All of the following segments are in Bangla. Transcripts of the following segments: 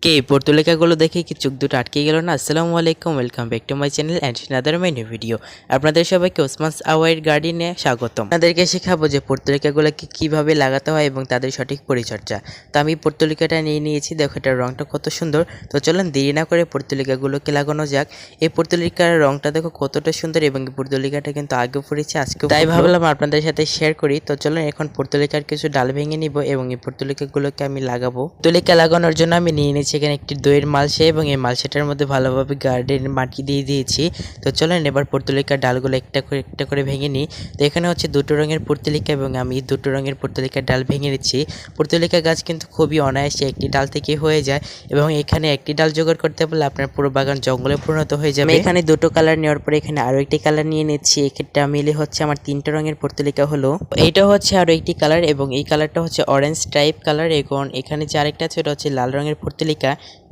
কে পর্তুলিকাগুলো দেখে কি চোখ দুটো আটকে গেল না? আসসালামু আলাইকুম, welcome back to my channel and another my new video. আপনাদের সবাইকে ওসমানস আওয়াইড গার্ডেনে স্বাগতম। আপনাদেরকে শেখাবো যে পর্তুলিকাগুলোকে কিভাবে লাগাতে হয় এবং তাদের সঠিক পরিচর্যা। তো আমি পর্তুলিকাটা নিয়ে নিয়েছি, দেখো এটার রংটা কত সুন্দর। তো চলুন দেরি না করে পর্তুলিকাগুলোকে লাগানো যাক। এই পর্তুলিকার রংটা দেখো কতটা সুন্দর এবং এই পর্তুলিকাটা কিন্তু আগে পড়েছে আজকে, তাই ভাবলাম আপনাদের সাথে শেয়ার করি। তো চলুন এখন পর্তুলিকার কিছু ডাল ভেঙে নিব এবং এই পর্তুলিকাগুলোকে আমি লাগাবো। পর্তুলিকা লাগানোর জন্য আমি নিয়ে নিয়েছি এখানে একটি দইয়ের মালসা এবং এই মালসাটার মধ্যে ভালোভাবে গার্ডেন মাটি দিয়ে দিয়েছি। তো চলেন এবার পর্তুলিকার ডালগুলো একটা করে ভেঙে নিই। তো এখানে হচ্ছে দুটো রঙের পর্তুলিকা এবং আমি দুটো রঙের পর্তুলিকার ডাল ভেঙে নিচ্ছি। পর্তুলিকা গাছ কিন্তু খুবই অনায়াসে একটি ডাল থেকে হয়ে যায় এবং এখানে একটি ডাল জোগাড় করতে পারলে আপনার পুরো বাগান জঙ্গলে পরিণত হয়ে যাবে। এখানে দুটো কালার নেওয়ার পরে এখানে আরো একটি কালার নিয়ে নিচ্ছি। এক্ষেত্রে মিলে হচ্ছে আমার তিনটা রঙের পর্তুলিকা হলো। এইটা হচ্ছে আরো একটি কালার এবং এই কালারটা হচ্ছে অরেঞ্জ টাইপ কালার। এখন এখানে যে আরেকটা আছে ওটা হচ্ছে লাল রঙের পর্তুলিকা।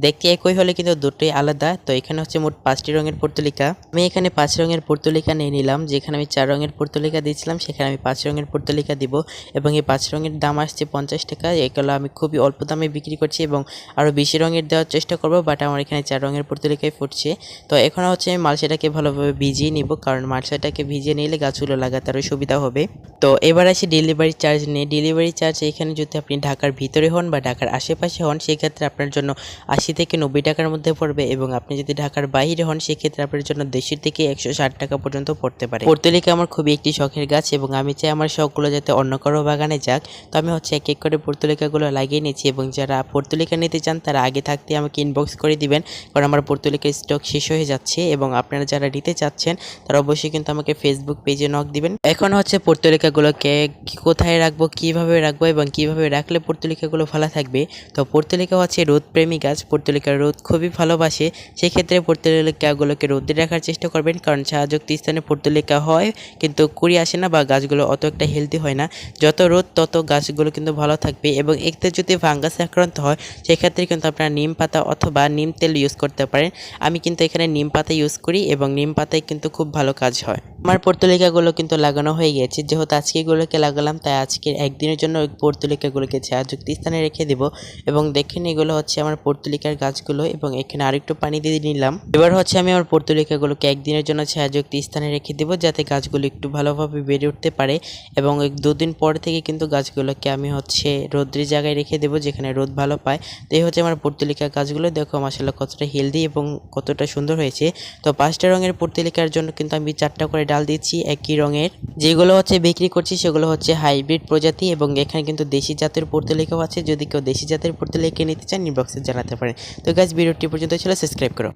দেখতে একই হলে কিন্তু দুটোই আলাদা। তো এখানে হচ্ছে মোট 5টি রঙের পর্তুলিকা। আমি এখানে 5 রঙের পর্তুলিকা নিয়ে নিলাম। যেখানে আমি 4 রঙের পর্তুলিকা দিয়েছিলাম সেখানে আমি 5 রঙের পর্তুলিকা দিব এবং এই 5 রঙের দাম আসছে 50 টাকা। এগুলো আমি খুবই অল্প দামে বিক্রি করছি এবং আরও বেশি রঙের দেওয়ার চেষ্টা করব, বাট আমার এখানে 4 রঙের পর্তুলিকাই ফুটছে। তো এখন হচ্ছে আমি মালসাটাকে ভালোভাবে ভিজিয়ে নিব, কারণ মালসাটাকে ভিজিয়ে নিলে গাছগুলো লাগাতে আরও সুবিধা হবে। তো এবার আসি ডেলিভারি চার্জ নিয়ে। ডেলিভারি চার্জ এখানে যদি আপনি ঢাকার ভিতরে হন বা ঢাকার আশেপাশে হন সেক্ষেত্রে আপনার জন্য 80 থেকে 90 টাকার মধ্যে পড়বে এবং আপনি যদি ঢাকার বাইরে হন সেক্ষেত্রে আপনার জন্য 150 থেকে 160 টাকা পর্যন্ত পড়তে পারে। পর্তুলিকা আমার খুবই একটি শখের গাছ এবং আমি চাই আমার শখগুলো যাতে অন্য কারো বাগানে যাক। তো আমি হচ্ছে এক এক করে পর্তুলিকাগুলো লাগিয়ে নিচ্ছি এবং যারা পর্তুলিকা নিতে চান তারা আগে থাকতে আমাকে ইনবক্স করে দিবেন, কারণ আমার পর্তুলিকার স্টক শেষ হয়ে যাচ্ছে এবং আপনারা যারা নিতে চাচ্ছেন তারা অবশ্যই কিন্তু আমাকে ফেসবুক পেজে নক দিবেন। এখন হচ্ছে পর্তুলিকাগুলোকে কোথায় রাখবো, কিভাবে রাখবো এবং কিভাবে রাখলে পর্তুলিকাগুলো ভালো থাকবে। তো পর্তুলিকা হচ্ছে রোদ প্রেমী গাছ, পর্তুলিকার রোদ খুবই ভালোবাসে। সেক্ষেত্রে পর্তুলিকাগুলোকে রোদে রাখার চেষ্টা করবেন, কারণ ছায়াযুক্ত স্থানে পর্তুলিকা হয় কিন্তু কুড়ি আসে না বা গাছগুলো অত একটা হেলদি হয় না। যত রোদ তত গাছগুলো কিন্তু ভালো থাকবে এবং এতে যদি ফাঙ্গাসে আক্রান্ত হয় সেক্ষেত্রে কিন্তু আপনারা নিম পাতা অথবা নিম তেল ইউজ করতে পারেন। আমি কিন্তু এখানে নিম পাতা ইউজ করি এবং নিম পাতায় কিন্তু খুব ভালো কাজ হয়। আমার পর্তুলিকাগুলো কিন্তু লাগানো হয়ে গেছে, যেহেতু আজকে এগুলোকে লাগালাম তাই আজকের একদিনের জন্য ওই পর্তুলিকাগুলোকে ছায়াযুক্ত স্থানে রেখে দেব। এবং দেখেন এগুলো হচ্ছে আমার পর্তুলিকার গাছগুলো এবং এখানে আরেকটু পানি দিয়ে নিলাম। এবার হচ্ছে আমি আমার পর্তুলিকাগুলোকে একদিনের জন্য ছায়াযুক্ত স্থানে রেখে দেবো যাতে গাছগুলো একটু ভালোভাবে বেড়ে উঠতে পারে এবং 2 দিন পর থেকে কিন্তু গাছগুলোকে আমি হচ্ছে রোদ্রের জায়গায় রেখে দেবো যেখানে রোদ ভালো পায়। তো এই হচ্ছে আমার পর্তুলিকা গাছগুলো, দেখো মাশাআল্লাহ কতটা হেলদি এবং কতটা সুন্দর হয়েছে। তো 5টা রঙের পর্তুলিকার জন্য কিন্তু আমি 4টা করে ডাল দিচ্ছি একই রঙের। যেগুলো হচ্ছে বিক্রি করছি সেগুলো হচ্ছে হাইব্রিড প্রজাতি এবং এখানে কিন্তু দেশি জাতের পর্তুলিকাও আছে। যদি কেউ দেশি জাতের পর্তুলিকা নিতে চান ইনবক্সে জানাতে পারেন। তো গাইস ভিডিওটি পর্যন্ত ছিল, সাবস্ক্রাইব করো।